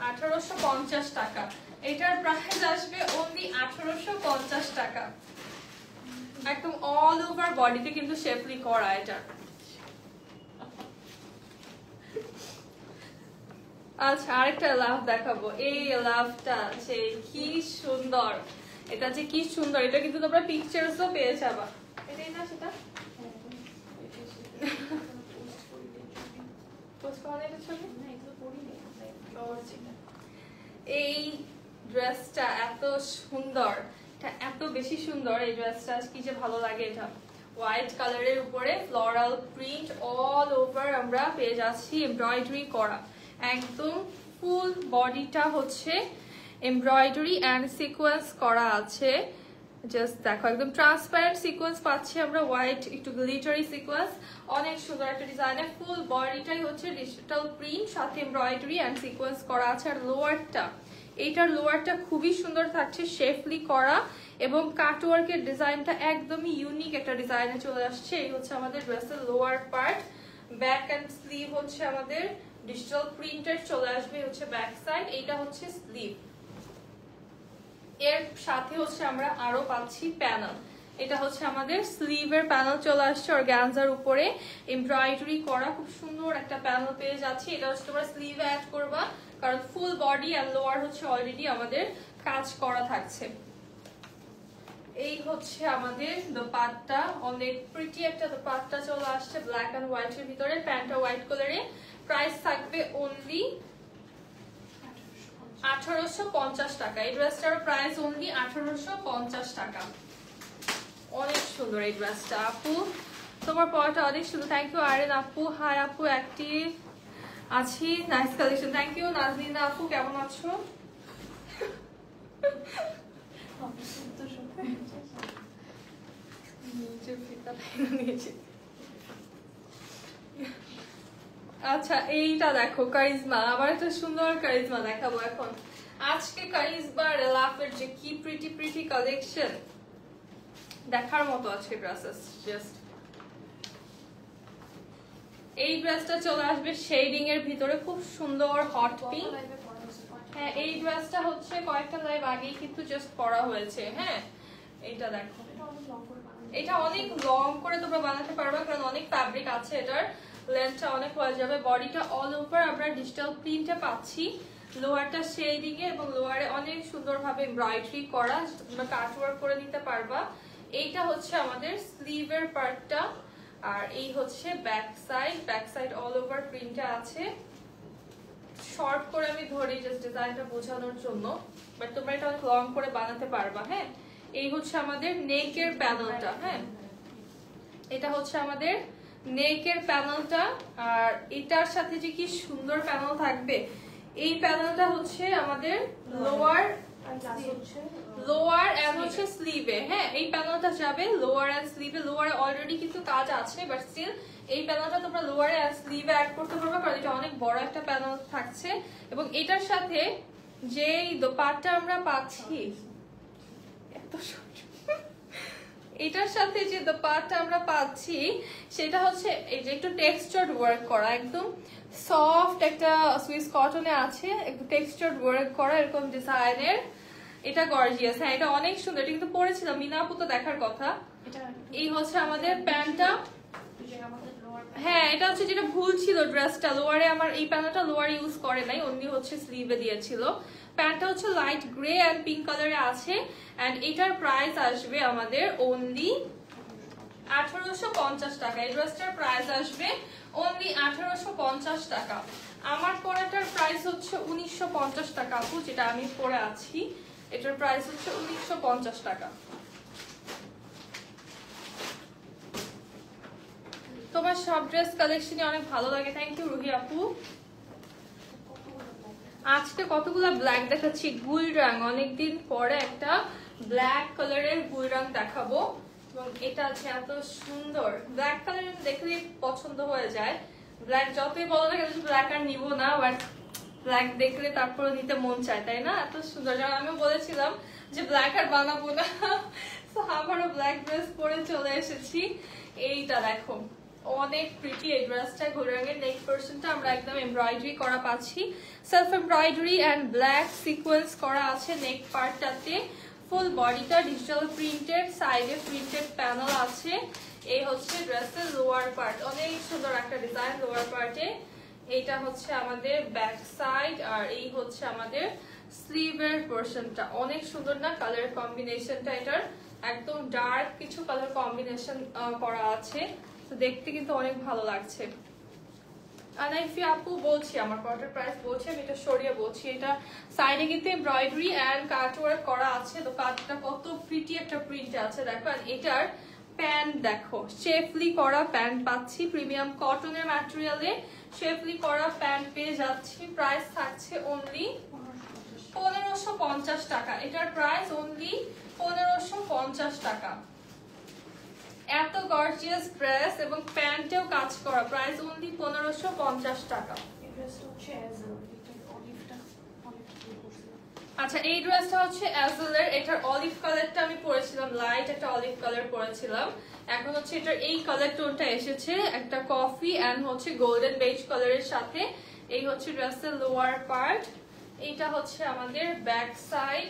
1850 টাকা। এটার প্রাইস আসবে অনলি 1850 টাকা। একদম অল ওভার বডিতে কিন্তু শেফলি করা এটা। আচ্ছা, আরেকটা লাভ দেখাবো। এই লাভটা আছে কি সুন্দর, এটা যে কি সুন্দর, এটা কিন্তু তোমরা পিকচারসও পেয়ে যাবা। এটাই না সেটা এই ড্রেসটা এত সুন্দর, এত বেশি সুন্দর এই ড্রেসটা, কি যে ভালো লাগে। এটা হোয়াইট কালারের উপরে ফ্লোরাল প্রিন্ট অল ওভার আমরা পেয়ে যাচ্ছি, এমব্রয়ডারি করা, একদম ফুল বডিটা হচ্ছে এমব্রয়ডারি এন্ড সিকোয়েন্স করা আছে। জাস্ট দেখো একদম ট্রান্সপারেন্ট সিকোয়েন্স পাচ্ছি আমরা, হোয়াইট একটু গ্লিটারি সিকোয়েন্স, অনেক সুন্দর একটা ডিজাইনে ফুল বডিটাই হচ্ছে ডিজিটাল প্রিন্ট, সাথে এমব্রয়ডারি এন্ড সিকোয়েন্স করা আছে। আর এইটার লোয়ারটা খুবই সুন্দর থাকছে, শেফলি করা এবং কাটওয়ার্কের ডিজাইনটা একদমই ইউনিক একটা ডিজাইনে চলে আসছে। এই হচ্ছে আমাদের ড্রেসের lower part. Back end sleeve হচ্ছে আমাদের ডিজিটাল প্রিন্টেড চলে আসবে, হচ্ছে ব্যাক সাইড। এইটা হচ্ছে স্লিভ, এর সাথে হচ্ছে আমরা আরো পাচ্ছি প্যানেল। এটা হচ্ছে আমাদের স্লিভের প্যানেল চলে আসছে অর্গানজার উপরে এমব্রয়ডারি করা, খুব সুন্দর একটা প্যানেল পেয়ে যাচ্ছি। এটা হচ্ছে তোমরা স্লিভে অ্যাড করবা কারণ ফুল বডি আর লোয়ার হচ্ছে অলরেডি আমাদের কাজ করা থাকছে। এই হচ্ছে আমাদের দোপাট্টা, অনেক প্রিটি একটা দোপাট্টা চলে আসছে ব্ল্যাক এন্ড হোয়াইট এর ভিতরে, প্যান্টটা হোয়াইট কালারে। প্রাইস থাকবে অনলি 1850 টাকা। এই ড্রেসটার প্রাইস অনলি 1850 টাকা। অনেক সুন্দর এই ড্রেসটা। আপু তোমার পরাটা অনেক সুন্দর, থ্যাংক ইউ আরেন আপু। হাই আপু, অ্যাক্টিভ আছি, নাইস কালেকশন, থ্যাংক ইউ। নাজনীনা আপু কেমন আছো? আচ্ছা, এইটা দেখো কারিজমা, আবার একটা সুন্দর কারিজমা দেখাবো এখন। আজকে কারিজমা রেলাফের যে কি প্রিটি প্রিটি কালেকশন, দেখার মতো আজকে ড্রেসেস। জাস্ট এই ড্রেসটা চলে আসবে শেডিং এর ভিতরে, খুব সুন্দর হট পিঙ্ক। হ্যাঁ, এই ড্রেসটা হচ্ছে কয়েকটা লাইভ আগেই কিন্তু জাস্ট পরা হয়েছে। হ্যাঁ, এইটা দেখো, এটা অনেক লং করে তোমরা বানাতে পারবে কারণ অনেক ফ্যাব্রিক আছে, এটার লেন্থটা অনেক হয়ে যাবে। বডিটা অল ওভার আমরা ডিজিটাল প্রিন্টে পাচ্ছি, লোয়ারটা শেডিং এ এবং লোয়ারে অনেক সুন্দরভাবে এমব্রয়ডারি করা, তোমরা কাটওয়ার্ক করে নিতে পারবা। এইটা হচ্ছে আমাদের স্লিভের পার্টটা, আর এই হচ্ছে ব্যাক সাইড অল ওভার প্রিন্টে আছে। শর্ট করে আমি ধরি জাস্ট ডিজাইনটা বোঝানোর জন্য, বাট তোমরা এটা অনেক লং করে বানাতে পারবা। হ্যাঁ, এই হচ্ছে আমাদের নেকের প্যানেলটা। হ্যাঁ, এটা হচ্ছে আমাদের নেকের প্যানেলটা, আর এটার সাথে যে কি সুন্দর প্যানেল থাকবে। এই প্যানেলটা হচ্ছে আমাদের লোয়ার এন্ড হচ্ছে স্লিভে। হ্যাঁ, এই প্যানেলটা যাবে লোয়ার এন্ড স্লিভে। লোয়ারে অলরেডি কিছু কাজ আছে, বাট স্টিল এই প্যানেলটা তোমরা লোয়ারে এন্ড স্লিভে অ্যাড করতে পারবে কারণ এটা অনেক বড় একটা প্যানেল থাকছে। এবং এটার সাথে যেই দোপাট্টা আমরা পাচ্ছি, এত এটার সাথে যে দোপাট্টা আমরা পাচ্ছি সেটা হচ্ছে এই যে একটু টেক্সচার্ড ওয়ার্ক করা, একদম সফট একটা সুইস কটনে আছে, একটু টেক্সচার্ড ওয়ার্ক করা এরকম ডিজাইনের। এটা গর্জিয়াস, হ্যাঁ এটা অনেক সুন্দর। এটা কিন্তু পরেছিলাম, মিনা আপু তো দেখার কথা। এই হচ্ছে আমাদের প্যান্টটা। হ্যাঁ এটা হচ্ছে যেটা ভুল ছিল, ড্রেসটা লোয়ারে আমার এই প্যান্টটা লোয়ার ইউজ করে নাই, অনলি হচ্ছে স্লিভে দিয়েছিল। প্যান্টটা হচ্ছে লাইট গ্রে এন্ড পিঙ্ক কালারে আছে এন্ড এটার প্রাইস আসবে আমাদের অনলি 1850 টাকা। এই ড্রেসটার প্রাইস আসবে অনলি 1850 টাকা। আমার পরাটার প্রাইস হচ্ছে 1950 টাকা আপু, যেটা আমি পরে আছি এটার প্রাইস হচ্ছে 1950 টাকা। তোমার সব ড্রেস কালেকশনই অনেক ভালো লাগে, থ্যাংক ইউ রুহি আপু। আজকে কতগুলো ব্ল্যাক দেখাচ্ছি, গুল রং, অনেকদিন পরে একটা ব্ল্যাক কালারের গুল রং দেখাবো। এবং এটা আছে এত সুন্দর, ব্ল্যাক কালার দেখলে পছন্দ হয়ে যায়। ব্ল্যাক যতই বলো না কেন ব্ল্যাক আর নিবো না, বাট ব্ল্যাক দেখলে তারপরে নিতে মন চায়, তাই না? এত সুন্দর, যেমন আমিও বলেছিলাম যে ব্ল্যাক আর বানাবো না, তো আবারও ব্ল্যাক ড্রেস পরে চলে এসেছি। এইটা দেখো অনেক প্রিটি এই ড্রেসটা, গোল রঙের নেক পোরশনটা আমরা একদম এমব্রয়ডারি করা পাচ্ছি, self embroidery and black sequence করা আছে নেক পার্টটাতে। ফুল বডিটা ডিজিটাল প্রিন্টেড, সাইডে প্রিন্টেড প্যানেল আছে। এই হচ্ছে ড্রেসের লোয়ার পার্ট, অনেক সুন্দর একটা ডিজাইন লোয়ার পার্টে। এইটা হচ্ছে আমাদের ব্যাক সাইড আর এই হচ্ছে আমাদের স্লিভের পোরশনটা। অনেক সুন্দর না কালার কম্বিনেশনটা, এটার একদম ডার্ক কিছু কালার কম্বিনেশন করা আছে, তো দেখতে কিন্তু অনেক ভালো লাগছে। আনাইফি আপু বলছি আমার প্রোডাক্টের প্রাইস বলছি, আমি এটা সরিয়ে বলছি। এটা সাইডে কিন্তু এমব্রয়ডারি এন্ড কাটওয়ার্ক করা আছে, তো কাটটা কত প্রিটি একটা প্রিন্ট আছে দেখো। আর এটার প্যান্ট দেখো, শেফলি করা প্যান্ট পাচ্ছি, প্রিমিয়াম কটনের ম্যাটেরিয়ালে শেফলি করা প্যান্ট পেয়ে যাচ্ছি। প্রাইস থাকছে অনলি 1550 টাকা। এটার প্রাইস অনলি 1550 টাকা। এত গর্জিয়াস ড্রেস এবং প্যান্টেও কাজ করা, প্রাইস অনলি 1550 টাকা। আচ্ছা এই ড্রেসটা হচ্ছে অ্যাজেলের, এটার অলিভ কালারটা আমি পরেছিলাম, লাইট একটা অলিভ কালার পরেছিলাম। এখন হচ্ছে এটার এই কালার টোনটা এসেছে একটা কফি এন্ড হচ্ছে গোল্ডেন বেজ কালারের সাথে। এই হচ্ছে ড্রেসের লোয়ার পার্ট, এইটা হচ্ছে আমাদের ব্যাক সাইড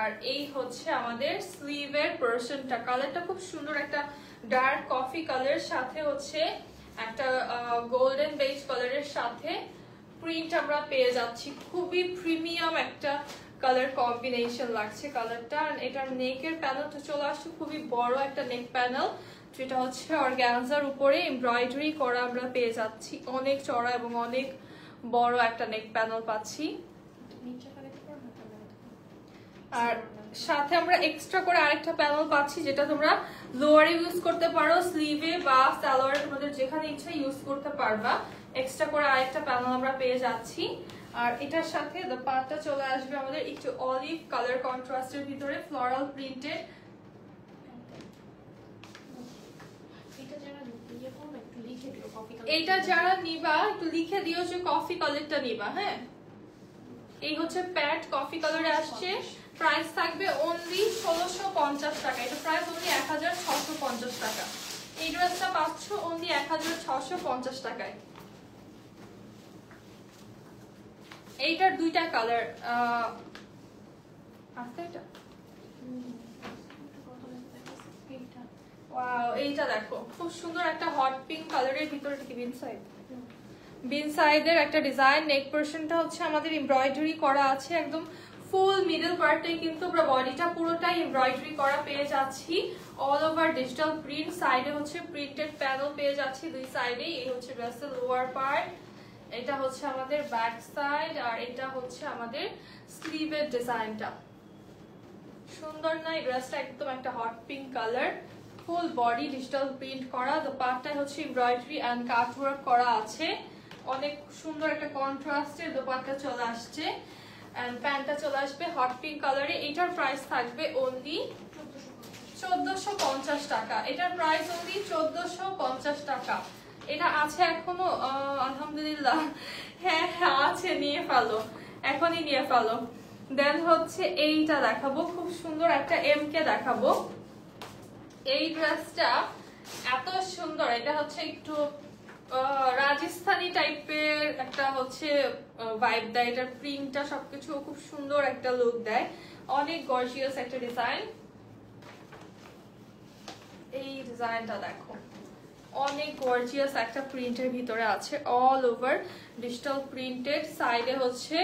আর এই হচ্ছে আমাদের স্লিভের পোরশনটা। কালারটা খুব সুন্দর, একটা ডার্ক কফি কালারের সাথে হচ্ছে একটা গোল্ডেন বেজ কালারের সাথে প্রিন্ট আমরা পেয়ে যাচ্ছি। খুবই প্রিমিয়াম একটা কালার কম্বিনেশন লাগছে কালারটা। এটার নেকের প্যানেলটা চলে আসছে খুবই বড় একটা নেক প্যানেল, যেটা হচ্ছে অর্গানজার উপরে এমব্রয়ডারি করা আমরা পেয়ে যাচ্ছি। অনেক চড়া এবং অনেক বড় একটা নেক প্যানেল পাচ্ছি। আর সাথে আমরা এক্সট্রা করে আরেকটা প্যানেল পাচ্ছি, যেটা তোমরা লোয়ারে ইউজ করতে পারো, স্লিভে বা সালোয়ারে, তোমাদের যেখানে ইচ্ছা ইউজ করতে পারবা। এক্সট্রা করে আরেকটা প্যানেল আমরা পেয়ে যাচ্ছি। আর এটার সাথে দোপাট্টা চলে আসবে আমাদের একটু অলিভ কালার কন্ট্রাস্টের ভিতরে ফ্লোরাল প্রিন্টেড। এটা যারা নিবা একটু লিখে দিও যে কফি কালারটা নিবা। হ্যাঁ এই হচ্ছে প্যান্ট কফি কালারে আসছে, প্রাইস থাকবে অনলি 1650 টাকা। এটা প্রাইস অনলি 1650 টাকা। এই ড্রেসটা পাচ্ছ অনলি 1650 টাকায়। এইটার দুইটা কালার আছে, এটা ওয়াও, এইটা দেখো খুব সুন্দর একটা হট পিঙ্ক কালারের ভিতরে, কি বিন সাইড, বিন সাইডের একটা ডিজাইন। নেক পোরশনটা হচ্ছে আমাদের এমব্রয়ডারি করা আছে, একদম ফুল মিডল পার্টটাই কিন্তু আমরা বডিটা পুরোটাই এমব্রয়ডারি করা পেয়ে যাচ্ছি। অল ওভার ডিজিটাল প্রিন্ট, সাইডে হচ্ছে প্রিন্টেড প্যানেল পেয়ে যাচ্ছি দুই সাইডে। এই হচ্ছে ড্রেসের লোয়ার পার্ট, এটা হচ্ছে আমাদের ব্যাক সাইড আর এটা হচ্ছে আমাদের স্লিভের ডিজাইনটা। সুন্দর না এই ড্রেসটা? একদম একটা hot pink colour, full body digital print করা, দোপাট্টায় হচ্ছে এমব্রয়ডারি এন্ড কাটওয়ার্ক করা আছে। অনেক সুন্দর একটা কন্ট্রাস্টের দোপাট্টা চলে আসছে এন্ড প্যান্টটা চলে আসবে হট পিঙ্ক কালারে। এটার প্রাইস থাকবে অনলি 1450 টাকা। এটার প্রাইস অনলি 1450 টাকা। এটা আছে এখনো? আলহামদুলিল্লাহ হ্যাঁ হ্যাঁ আছে, নিয়ে ফেলো, এখনই নিয়ে ফেলো। দেন হচ্ছে এইটা দেখাবো, খুব সুন্দর একটা এমকে দেখাবো। এই ড্রেসটা এত সুন্দর, এটা হচ্ছে একটু রাজস্থানি টাইপের একটা হচ্ছে ভাইব দেয়, এটার প্রিন্টটা সবকিছু খুব সুন্দর একটা লুক দেয়, অনেক গর্জিয়াস একটা ডিজাইন। এই ডিজাইনটা দেখো, অনেক গর্জিয়াস একটা প্রিন্টের ভিতরে আছে, অল ওভার ডিজিটাল প্রিন্টেড, সাইডে হচ্ছে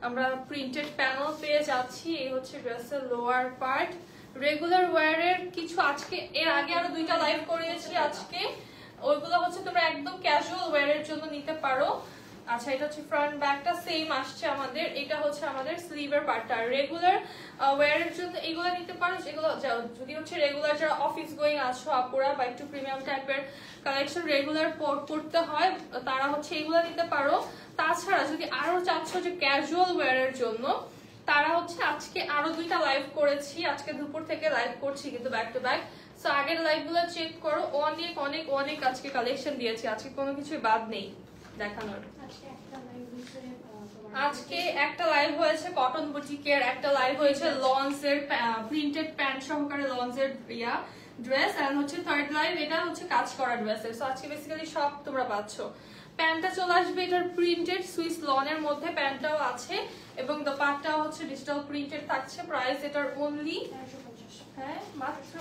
আমরা প্রিন্টেড প্যানেল পেয়ে যাচ্ছি। এই হচ্ছে ড্রেসের লোয়ার পার্ট। রেগুলার ওয়্যারের কিছু আজকে, এর আগে আরো 2টা লাইভ করিয়েছি আজকে, ওইগুলো হচ্ছে তোমরা একদম ক্যাজুয়াল ওয়্যারের জন্য নিতে পারো। আচ্ছা, এটা হচ্ছে ফ্রন্ট ব্যাকটা সেম আসছে আমাদের, এটা হচ্ছে আমাদের স্লিভের পার্টটা। রেগুলার ওয়্যারের জন্য এগুলো নিতে পারো, যেগুলো যদি হচ্ছে রেগুলার যারা অফিস গোয়িং আছো আপুরা বা একটু প্রিমিয়াম টাইপের কালেকশন রেগুলার পড়তে হয়, তারা হচ্ছে এগুলো নিতে পারো। তাছাড়া যদি আরো চাচ্ছ যে ক্যাজুয়াল ওয়্যারের জন্য, তারা হচ্ছে আজকে আরো 2টা লাইভ করেছি, আজকে দুপুর থেকে লাইভ করছি কিন্তু ব্যাক টু ব্যাক। সো আগের লাইভগুলো চেক করো, অনেক অনেক অনেক আজকে কালেকশন দিয়েছি, আজকে কোনো কিছুই বাদ নেই দেখানোর। আজকে একটা লাইভ হয়েছে কটন বুটিকের, একটা লাইভ হয়েছে লঞ্চের প্রিন্টেড প্যান্ট সহকারে লঞ্চের ড্রেস, আর হচ্ছে থার্ড লাইভ এটা হচ্ছে কাজ করা ড্রেসের। সো আজকে বেসিক্যালি সব তোমরা পাচ্ছ। প্যান্টটা চলে আসবে এটার প্রিন্টেড সুইস লনের মধ্যে, প্যান্টটাও আছে এবং দোপাট্টাও হচ্ছে ডিজিটাল প্রিন্টেড থাকছে। প্রাইস এটার অনলি, হ্যাঁ মাত্র,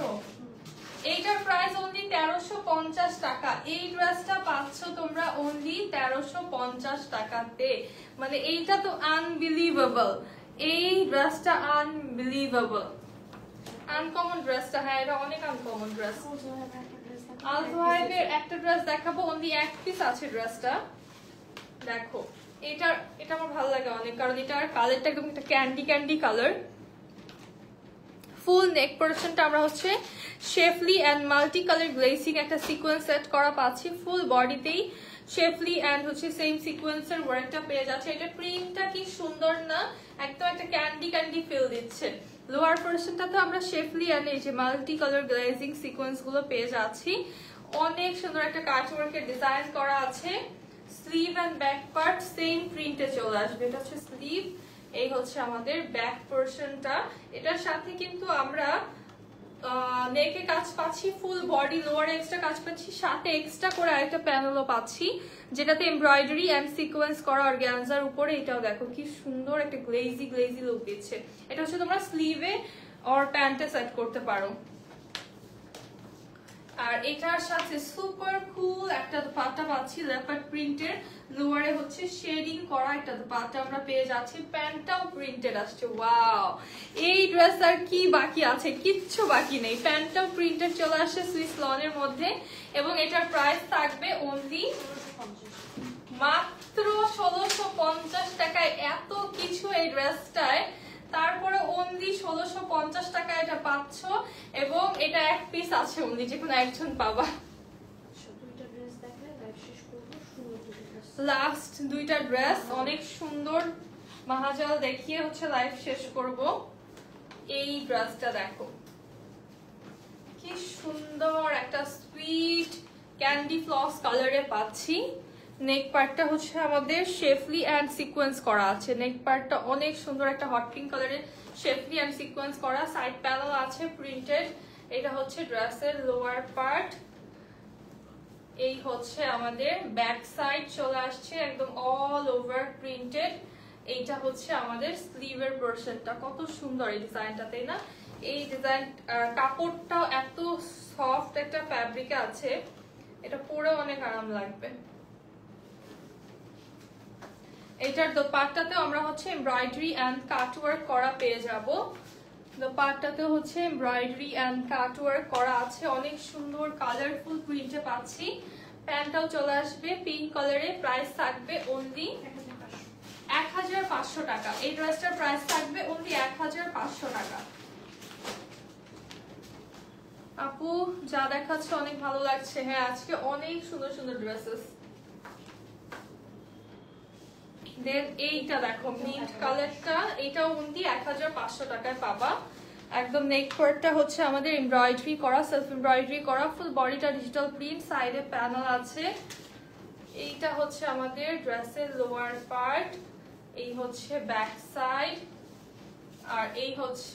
এইটার প্রাইস অনলি 1350 টাকা। এই ড্রেসটা পাচ্ছ তোমরা অনলি 1350 টাকাতে, মানে এইটা তো আনবিলিভেবল, এই ড্রেসটা আনবিলিভেবল। আনকমন ড্রেসটা, হ্যাঁ এটা অনেক আনকমন ড্রেস। আলফাইবের একটা ড্রেস দেখাবো, অনলি এক পিস আছে ড্রেসটা, দেখো এটা আমার ভালো লাগে অনেক, কারণ এটার কালারটা একদম একটা ক্যান্ডি ক্যান্ডি কালার। ফুল নেক পোরশনটা আমরা হচ্ছে শেফলি এন্ড মাল্টি কালার গ্লেসিং একটা সিকোয়েন্স সেট করা পাচ্ছি, ফুল বডিতেই শেফলি এন্ড হচ্ছে সেম সিকোয়েন্সের ওয়ার্কটা পেয়ে যাচ্ছে। এটা প্রিন্টটা কি সুন্দর না, একদম একটা ক্যান্ডি ক্যান্ডি ফিল দিচ্ছে। লোয়ার পোরশনটাতে আমরা শেফলি এন্ড এই যে মাল্টি কালার গ্লেজিং সিকোয়েন্স গুলো পেয়ে যাচ্ছি, অনেক সুন্দর একটা কাট ওয়ার্কের ডিজাইন করা আছে। Sleeve and back part same প্রিন্টে চলে আসবে, এটা হচ্ছে স্লিভ, এই হচ্ছে আমাদের ব্যাক পোরশনটা। এটার সাথে কিন্তু আমরা নেকে কাজ পাচ্ছি, ফুল বডি লোয়ার এক্সট্রা কাজ পাচ্ছি, সাথে এক্সট্রা করে আরেকটা প্যানেলও পাচ্ছি যেটাতে এমব্রয়ডারি এন্ড সিকোয়েন্স করা অর্গানজার উপরে। এটাও দেখো কি সুন্দর একটা গ্লেজি গ্লেজি লুক দিচ্ছে। এটা হচ্ছে তোমরা স্লিভে অর প্যান্টে সেট করতে পারো। আর এটার সাথে সুপার কুল একটা দোপাট্টা পাচ্ছি লেপার্ড প্রিন্টের, লোয়ারে হচ্ছে শেডিং করা একটা দোপাট্টা আমরা পেয়ে যাচ্ছি, প্যান্টটাও প্রিন্টেড আসছে। ওয়াও, এই ড্রেস আর কি বাকি আছে, কিচ্ছু বাকি নেই, প্যান্টটাও প্রিন্টেড চলে আসছে সুইস লনের মধ্যে এবং এটার প্রাইস থাকবে অনলি মাত্র 1650 টাকায়। এত কিছু এই ড্রেসটায়, তারপরে অনলি 1650 টাকা এটা পাচ্ছ এবং এটা এক পিস আছে অনলি, যে কোনো একজন পাবা। লাস্ট 2টা ড্রেস অনেক সুন্দর, মাহাজাল দেখিয়ে হচ্ছে লাইভ শেষ করব। এই ড্রেসটা দেখো কি সুন্দর, একটা সুইট ক্যান্ডি ফ্লস কালারে পাচ্ছি। নেক পার্টটা হচ্ছে আমাদের শেফলি এন্ড সিকোয়েন্স করা আছে, নেক পার্টটা অনেক সুন্দর একটা হট পিঙ্ক কালারের শেফলি এন্ড সিকোয়েন্স করা, সাইড প্যানেল আছে প্রিন্টেড। এটা হচ্ছে ড্রেসের লোয়ার পার্ট, এই হচ্ছে আমাদের ব্যাক সাইড চলে আসছে একদম অল ওভার প্রিন্টেড। এইটা হচ্ছে আমাদের স্লিভের পোরশনটা, কত সুন্দর এই ডিজাইনটা, তাই না? এই ডিজাইন কাপড়টাও এত সফট একটা ফ্যাব্রিকে আছে, এটা পরে অনেক আরাম লাগবে। এটার দোপাট্টাতেও আমরা হচ্ছে এমব্রয়ডারি এন্ড কাটওয়ার্ক করা পেয়ে যাব, দোপাট্টাতে হচ্ছে এমব্রয়ডারি এন্ড কাটওয়ার্ক করা আছে, অনেক সুন্দর কালারফুল প্রিন্টে পাচ্ছি। প্যান্টটাও চলে আসবে পিঙ্ক কালারে, প্রাইস থাকবে অনলি 1500 টাকা। এই ড্রেসটার প্রাইস থাকবে অনলি 1500 টাকা। আপু যা দেখাচ্ছে অনেক ভালো লাগছে, হ্যাঁ আজকে অনেক সুন্দর সুন্দর ড্রেসেস। দেন এইটা দেখো মিন্ট কালারটা, এটাও অনলি 1500 টাকায় পাবা। একদম নেক পার্টটা হচ্ছে আমাদের এমব্রয়ডারি করা, সেলফ এমব্রয়ডারি করা, ফুল বডিটা ডিজিটাল প্রিন্ট, সাইডে প্যানেল আছে। এইটা হচ্ছে আমাদের ড্রেসের লোয়ার পার্ট, এই হচ্ছে ব্যাক সাইড, আর এই হচ্ছে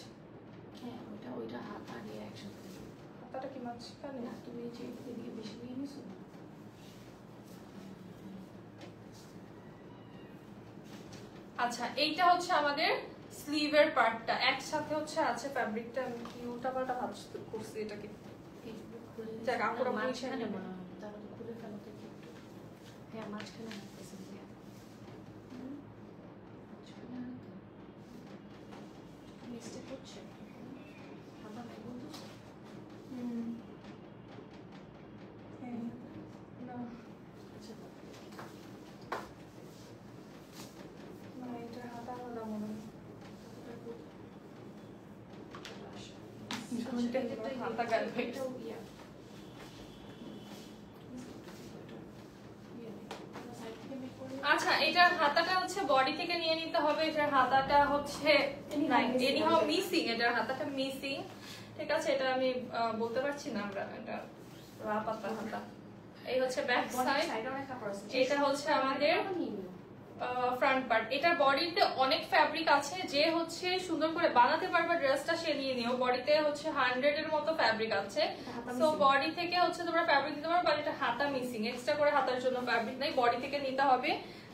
ওইটা হাত আগে একসাথে হাতাটা কি মাঝখানে? না তুমি এই যে এদিকে বেশি নিয়ে নিছো না। আচ্ছা এইটা হচ্ছে আমাদের স্লিভের পার্টটা, একসাথে হচ্ছে আছে ফ্যাব্রিকটা। আমি কি উল্টাপাল্টা ভাবছি করছি এটাকে। যাক, আপুরা মাঝখানে মনে হয় তাহলে খুলে ফেলো তো একটু। হ্যাঁ মাঝখানে রাখতেছি দিয়া। মাঝখানে রাখো। মিস্টেক হচ্ছে। আবার নাই বন্ধু। না আচ্ছা না, এটা হাতা আলাদা মনে হয়। হাতা গায়ে হয়ে গেছে। আচ্ছা এটার হাতাটা হচ্ছে বডি থেকে নিয়ে নিতে হবে। এটার হাতাটা হচ্ছে এনিহাউ মিসিং, এটার হাতাটা মিসিং। ঠিক আছে, এটা আমি বলতে পারছি না। আমরা এটা রাপাতা হাতা। এই হচ্ছে ব্যাক সাইড, এটা হচ্ছে আমাদের ফ্রন্ট পার্ট। এটার বডিতে অনেক ফ্যাব্রিক আছে, যে হচ্ছে সুন্দর করে বানাতে পারবে ড্রেসটা সে নিয়ে নিও। বডিতে হচ্ছে 100 এর মতো ফ্যাব্রিক আছে, সো বডি থেকে হচ্ছে তোমরা ফ্যাব্রিক দিতে পারো। বাট এটা হাতা মিসিং, এক্সট্রা করে হাতার জন্য ফ্যাব্রিক নাই, বডি থেকে নিতে হবে।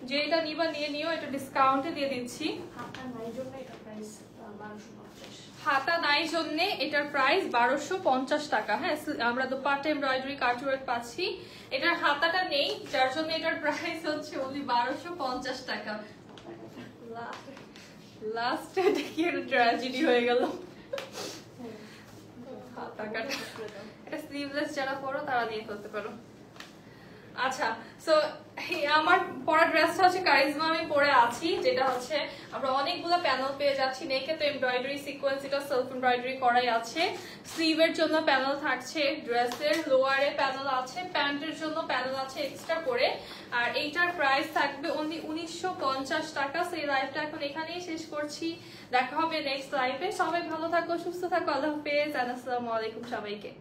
যেটা নিবা নিয়ে নিও, এটা ডিসকাউন্টে দিয়ে দিচ্ছি। হাতা নাই জন্য এটা প্রাইস 1250। হাতা নাই জন্য এটার প্রাইস 1250 টাকা। হ্যাঁ, আমরা দোপাট্টা এমব্রয়ডারি কাটওয়ার্ক পাচ্ছি। এটার হাতাটা নেই, যার জন্য এটার প্রাইস হচ্ছে only 1250 টাকা। লাস্ট এটা কি একটা ট্র্যাজেডি হয়ে গেল। হাতা কাটা, এটা স্লিভলেস যারা পরো তারা নিয়ে ফেলতে পারো। আচ্ছা, সো আমার পরা ড্রেসটা হচ্ছে কারিজমা আমি পরে আছি, যেটা হচ্ছে আমরা অনেকগুলো প্যানেল পেয়ে যাচ্ছি। নেকে তো এমব্রয়ডারি সিকোয়েন্স, এটা সেলফ এমব্রয়ডারি করাই আছে। স্লিভের জন্য প্যানেল থাকছে, ড্রেসের লোয়ারে প্যানেল আছে, প্যান্টের জন্য প্যানেল আছে এক্সট্রা করে। আর এইটার প্রাইস থাকবে অনলি 1950 টাকা। সেই লাইভটা এখন এখানেই শেষ করছি, দেখা হবে নেক্সট লাইভে। সবাই ভালো থাকো, সুস্থ থাকো, আল্লাহ হাফেজ, আসসালামু আলাইকুম সবাইকে।